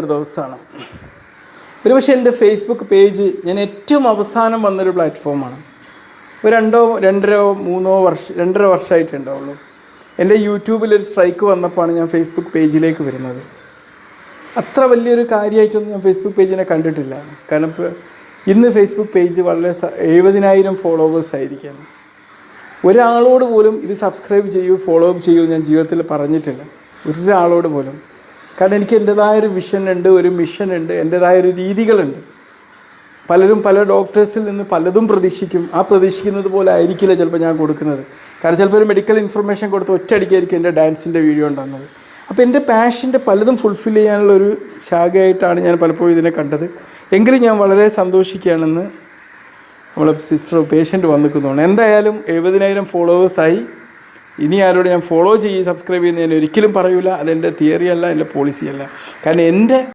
ഒരു ദിവസമാണ്. ഒരുപക്ഷെ എൻ്റെ ഫേസ്ബുക്ക് പേജ് ഞാൻ ഏറ്റവും അവസാനം വന്നൊരു പ്ലാറ്റ്ഫോമാണ്. ഒരു രണ്ടര വർഷമായിട്ടുണ്ടാവുള്ളൂ. എൻ്റെ യൂട്യൂബിലൊരു സ്ട്രൈക്ക് വന്നപ്പോഴാണ് ഞാൻ ഫേസ്ബുക്ക് പേജിലേക്ക് വരുന്നത്. അത്ര വലിയൊരു കാര്യമായിട്ടൊന്നും ഞാൻ ഫേസ്ബുക്ക് പേജിനെ കണ്ടിട്ടില്ല. കാരണം ഇപ്പോൾ ഇന്ന് ഫേസ്ബുക്ക് പേജ് വളരെ 70,000 ഫോളോവേഴ്സ് ആയിരിക്കുകയാണ്. ഒരാളോട് പോലും ഇത് സബ്സ്ക്രൈബ് ചെയ്യൂ, ഫോളോ അപ്പ് ചെയ്യൂ ഞാൻ ജീവിതത്തിൽ പറഞ്ഞിട്ടില്ല, ഒരാളോട് പോലും. കാരണം എനിക്ക് എൻ്റേതായൊരു വിഷൻ ഉണ്ട്, ഒരു മിഷൻ ഉണ്ട്, എൻ്റേതായൊരു രീതികളുണ്ട്. പലരും പല ഡോക്ടേഴ്സിൽ നിന്ന് പലതും പ്രതീക്ഷിക്കും. ആ പ്രതീക്ഷിക്കുന്നത് പോലെ ആയിരിക്കില്ല ചിലപ്പോൾ ഞാൻ കൊടുക്കുന്നത്. കാരണം ചിലപ്പോൾ ഒരു മെഡിക്കൽ ഇൻഫർമേഷൻ കൊടുത്ത് ഒറ്റയടിക്കായിരിക്കും എൻ്റെ ഡാൻസിൻ്റെ വീഡിയോ ഉണ്ടാകുന്നത്. അപ്പോൾ എൻ്റെ പാഷൻ്റെ പലതും ഫുൾഫിൽ ചെയ്യാനുള്ളൊരു ശാഖയായിട്ടാണ് ഞാൻ പലപ്പോഴും ഇതിനെ കണ്ടത്. എങ്കിലും ഞാൻ വളരെ സന്തോഷിക്കുകയാണെന്ന് നമ്മളെ പേഷ്യൻ്റ് വന്നിരിക്കുന്നതാണ്. എന്തായാലും 70,000 ഫോളോവേഴ്സായി. ഇനി ആരോട് ഞാൻ ഫോളോ സബ്സ്ക്രൈബ് ചെയ്യുന്ന ഞാൻ ഒരിക്കലും പറയൂല. അതെൻ്റെ തിയറി അല്ല, എൻ്റെ പോളിസി അല്ല. കാരണം എൻ്റെ